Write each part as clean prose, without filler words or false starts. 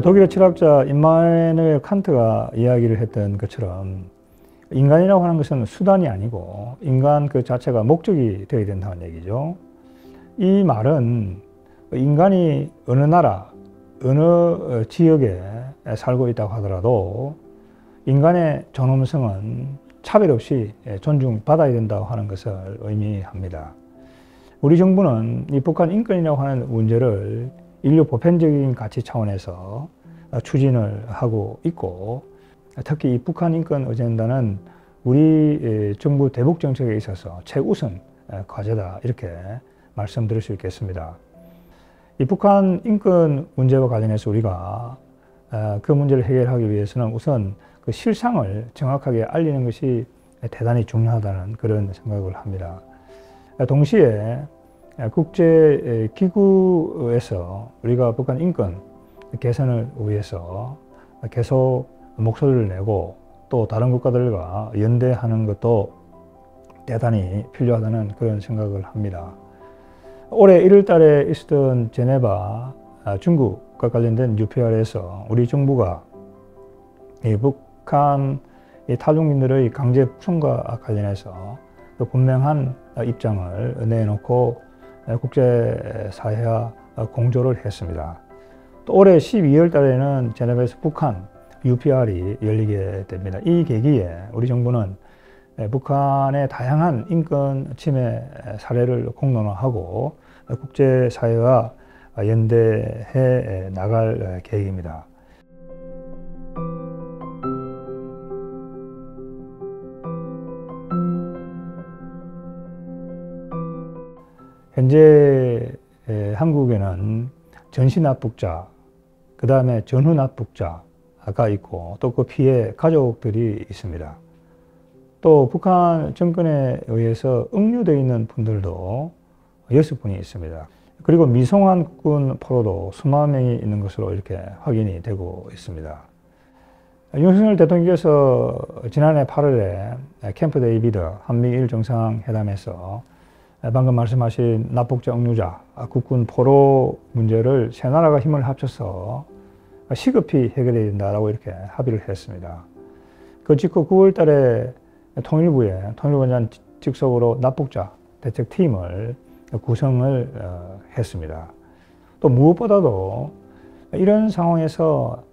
독일의 철학자 임마누엘 칸트가 이야기를 했던 것처럼 인간이라고 하는 것은 수단이 아니고 인간 그 자체가 목적이 되어야 된다는 얘기죠. 이 말은 인간이 어느 나라, 어느 지역에 살고 있다고 하더라도 인간의 존엄성은 차별 없이 존중받아야 된다고 하는 것을 의미합니다. 우리 정부는 이 북한 인권이라고 하는 문제를 인류 보편적인 가치 차원에서 추진을 하고 있고, 특히 이 북한 인권 어젠다는 우리 정부 대북 정책에 있어서 최우선 과제다, 이렇게 말씀드릴 수 있겠습니다. 이 북한 인권 문제와 관련해서 우리가 그 문제를 해결하기 위해서는 우선 그 실상을 정확하게 알리는 것이 대단히 중요하다는 그런 생각을 합니다. 동시에 국제기구에서 우리가 북한 인권 개선을 위해서 계속 목소리를 내고 또 다른 국가들과 연대하는 것도 대단히 필요하다는 그런 생각을 합니다. 올해 1월 달에 있었던 제네바 중국과 관련된 UPR에서 우리 정부가 이 북한 탈북민들의 강제 북송과 관련해서 분명한 입장을 내놓고 국제사회와 공조를 했습니다. 또 올해 12월 달에는 제네바에서 북한 UPR이 열리게 됩니다. 이 계기에 우리 정부는 북한의 다양한 인권 침해 사례를 공론화하고 국제사회와 연대해 나갈 계획입니다. 현재 한국에는 전시납북자, 그 다음에 전후납북자가 있고 또 그 피해 가족들이 있습니다. 또 북한 정권에 의해서 억류되어 있는 분들도 6분이 있습니다. 그리고 미송환 국군 포로도 수만 명이 있는 것으로 이렇게 확인이 되고 있습니다. 윤석열 대통령께서 지난해 8월에 캠프 데이비드 한미일 정상회담에서 방금 말씀하신 납북자, 억류자, 국군 포로 문제를 세 나라가 힘을 합쳐서 시급히 해결해야 된다라고 이렇게 합의를 했습니다. 그 직후 9월 달에 통일부장 직속으로 납북자 대책팀을 구성을 했습니다. 또 무엇보다도 이런 상황에서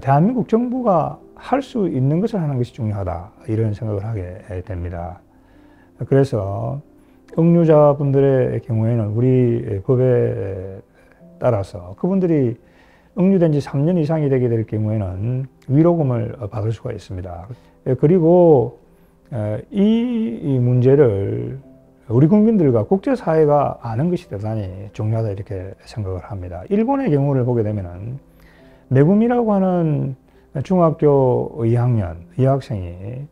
대한민국 정부가 할 수 있는 것을 하는 것이 중요하다, 이런 생각을 하게 됩니다. 그래서 억류자분들의 경우에는 우리 법에 따라서 그분들이 억류된 지 3년 이상이 되게 될 경우에는 위로금을 받을 수가 있습니다. 그리고 이 문제를 우리 국민들과 국제사회가 아는 것이 대단히 중요하다, 이렇게 생각을 합니다. 일본의 경우를 보게 되면은 매구미라고 하는 중학교 2학년 여학생이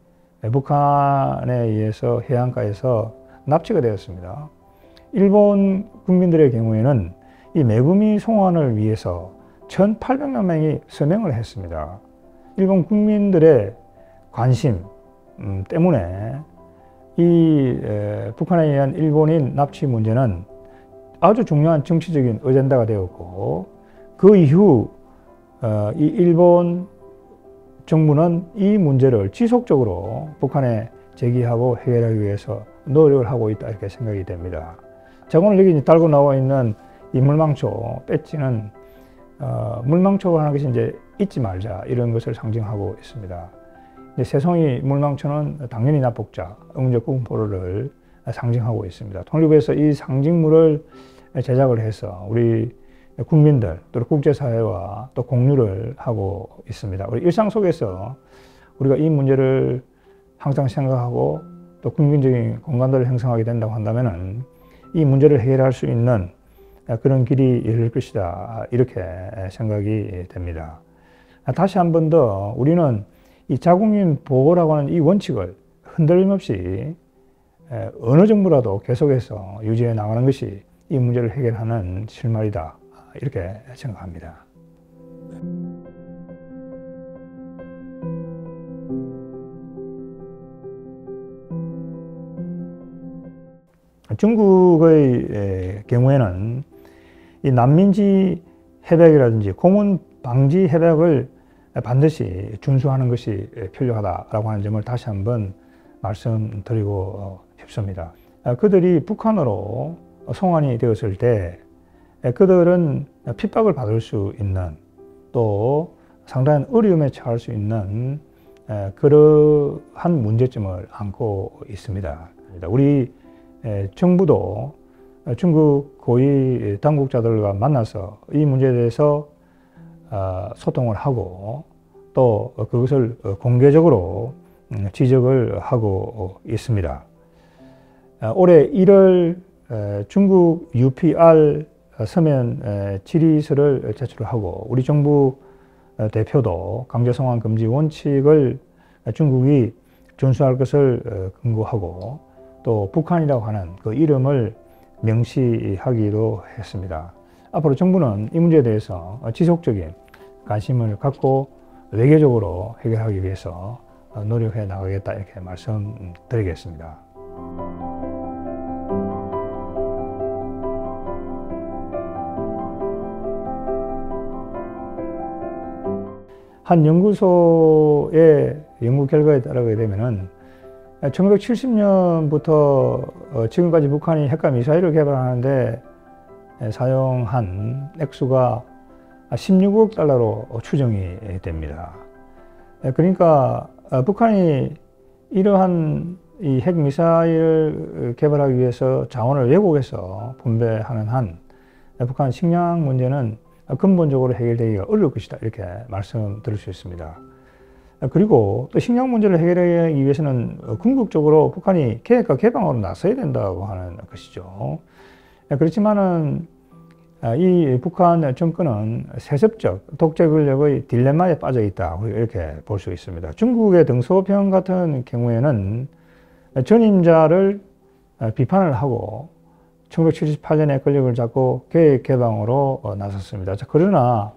북한에 의해서 해안가에서 납치가 되었습니다. 일본 국민들의 경우에는 이 매구미 송환을 위해서 1,800만 명이 서명을 했습니다. 일본 국민들의 관심 때문에 이 북한에 의한 일본인 납치 문제는 아주 중요한 정치적인 어젠다가 되었고, 그 이후 이 일본 정부는 이 문제를 지속적으로 북한에 제기하고 해결하기 위해서 노력을 하고 있다, 이렇게 생각이 됩니다. 제가 오늘 여기 달고 나와 있는 이 물망초 배지는 물망초가 하는 것이 이제 잊지 말자, 이런 것을 상징하고 있습니다. 새송이 물망초는 당연히 납북자, 억류자, 국군포로를 상징하고 있습니다. 통일부에서 이 상징물을 제작을 해서 우리 국민들 또 국제사회와 또 공유를 하고 있습니다. 우리 일상 속에서 우리가 이 문제를 항상 생각하고 또 국민적인 공감대를 형성하게 된다고 한다면은 이 문제를 해결할 수 있는 그런 길이 열릴 것이다, 이렇게 생각이 됩니다. 다시 한 번 더 우리는 이 자국민 보호라고 하는 이 원칙을 흔들림 없이 어느 정부라도 계속해서 유지해 나가는 것이 이 문제를 해결하는 실마리다, 이렇게 생각합니다. 중국의 경우에는 이 난민지 협약이라든지 고문 방지 협약을 반드시 준수하는 것이 필요하다라고 하는 점을 다시 한번 말씀드리고 싶습니다. 그들이 북한으로 송환이 되었을 때 그들은 핍박을 받을 수 있는 또 상당한 어려움에 처할 수 있는 그러한 문제점을 안고 있습니다. 우리 정부도 중국 고위 당국자들과 만나서 이 문제에 대해서 소통을 하고 또 그것을 공개적으로 지적을 하고 있습니다. 올해 1월 중국 UPR 서면 질의서를 제출하고 우리 정부 대표도 강제 송환 금지 원칙을 중국이 준수할 것을 권고하고 또 북한이라고 하는 그 이름을 명시하기도 했습니다. 앞으로 정부는 이 문제에 대해서 지속적인 관심을 갖고 외교적으로 해결하기 위해서 노력해 나가겠다 이렇게 말씀드리겠습니다. 한 연구소의 연구 결과에 따르게 되면은 1970년부터 지금까지 북한이 핵과 미사일을 개발하는데 사용한 액수가 16억 달러로 추정이 됩니다. 그러니까 북한이 이러한 이 핵 미사일을 개발하기 위해서 자원을 외국에서 분배하는 한 북한 식량 문제는 근본적으로 해결되기가 어려울 것이다 이렇게 말씀드릴 수 있습니다. 그리고 또 식량 문제를 해결하기 위해서는 궁극적으로 북한이 계획과 개방으로 나서야 된다고 하는 것이죠. 그렇지만은 이 북한 정권은 세습적 독재 권력의 딜레마에 빠져 있다 이렇게 볼 수 있습니다. 중국의 등소평 같은 경우에는 전임자를 비판을 하고 1978년에 권력을 잡고 계획 개방으로 나섰습니다. 그러나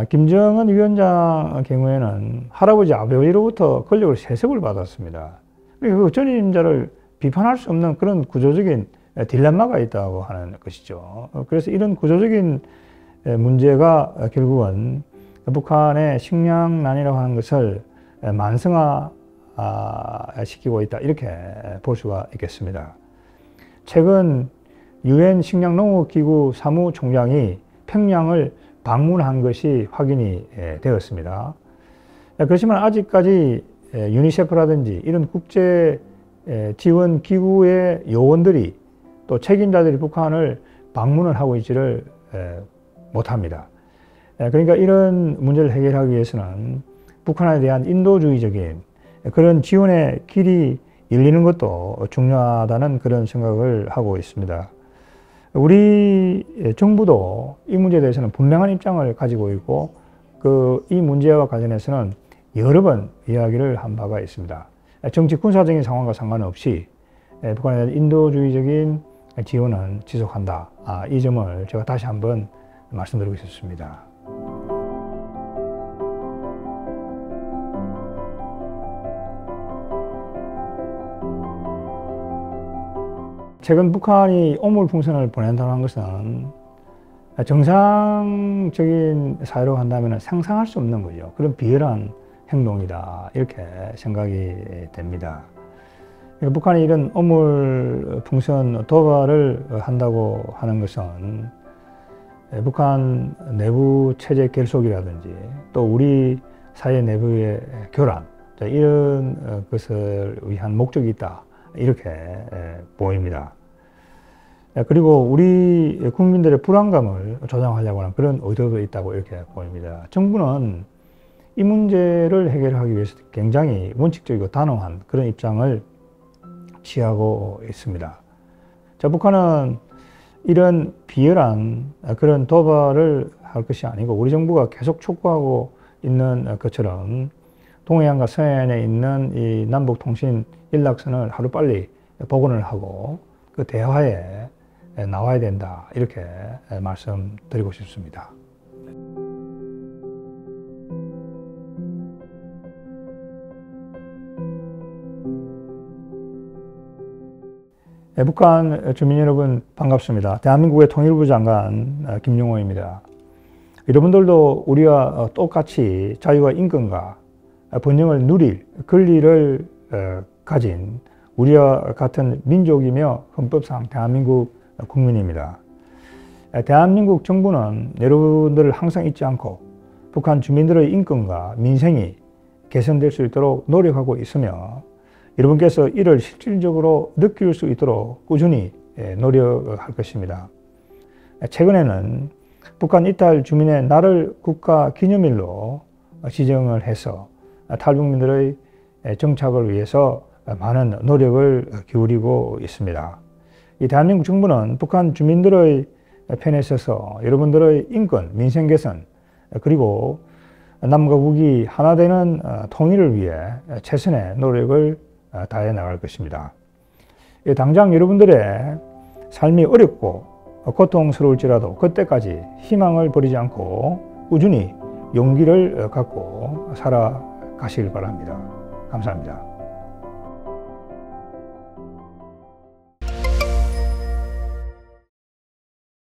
김정은 위원장 경우에는 할아버지 아베이로부터 권력을 세습을 받았습니다. 그 전임자를 비판할 수 없는 그런 구조적인 딜레마가 있다고 하는 것이죠. 그래서 이런 구조적인 문제가 결국은 북한의 식량난이라고 하는 것을 만성화시키고 있다 이렇게 볼 수가 있겠습니다. 최근 유엔 식량농업기구 사무총장이 평양을 방문한 것이 확인이 되었습니다. 그렇지만 아직까지 유니세프라든지 이런 국제 지원 기구의 요원들이 또 책임자들이 북한을 방문을 하고 있지를 못합니다. 그러니까 이런 문제를 해결하기 위해서는 북한에 대한 인도주의적인 그런 지원의 길이 열리는 것도 중요하다는 그런 생각을 하고 있습니다. 우리 정부도 이 문제에 대해서는 분명한 입장을 가지고 있고 이 문제와 관련해서는 여러 번 이야기를 한 바가 있습니다. 정치 군사적인 상황과 상관없이 북한에 대한 인도주의적인 지원은 지속한다. 이 점을 제가 다시 한번 말씀드리고 싶습니다. 최근 북한이 오물풍선을 보낸다는 것은 정상적인 사회로 한다면 상상할 수 없는 거죠. 그런 비열한 행동이다 이렇게 생각이 됩니다. 북한이 이런 오물풍선 도발을 한다고 하는 것은 북한 내부 체제 결속이라든지 또 우리 사회 내부의 교란 이런 것을 위한 목적이 있다 이렇게 보입니다. 그리고 우리 국민들의 불안감을 조장하려고 하는 그런 의도도 있다고 이렇게 보입니다. 정부는 이 문제를 해결하기 위해서 굉장히 원칙적이고 단호한 그런 입장을 취하고 있습니다. 북한은 이런 비열한 그런 도발을 할 것이 아니고 우리 정부가 계속 촉구하고 있는 것처럼 동해안과 서해안에 있는 이 남북통신 연락선을 하루빨리 복원을 하고 그 대화에 나와야 된다 이렇게 말씀드리고 싶습니다. 북한 주민 여러분 반갑습니다. 대한민국의 통일부 장관 김용호입니다. 여러분들도 우리와 똑같이 자유와 인권과 번영을 누릴 권리를 가진 우리와 같은 민족이며 헌법상 대한민국 국민입니다. 대한민국 정부는 여러분들을 항상 잊지 않고 북한 주민들의 인권과 민생이 개선될 수 있도록 노력하고 있으며 여러분께서 이를 실질적으로 느낄 수 있도록 꾸준히 노력할 것입니다. 최근에는 북한 이탈 주민의 날을 국가 기념일로 지정을 해서 탈북민들의 정착을 위해서 많은 노력을 기울이고 있습니다. 이 대한민국 정부는 북한 주민들의 편에 서서 여러분들의 인권, 민생 개선, 그리고 남과 북이 하나 되는 통일을 위해 최선의 노력을 다해 나갈 것입니다. 당장 여러분들의 삶이 어렵고 고통스러울지라도 그때까지 희망을 버리지 않고 꾸준히 용기를 갖고 살아가시길 바랍니다. 감사합니다.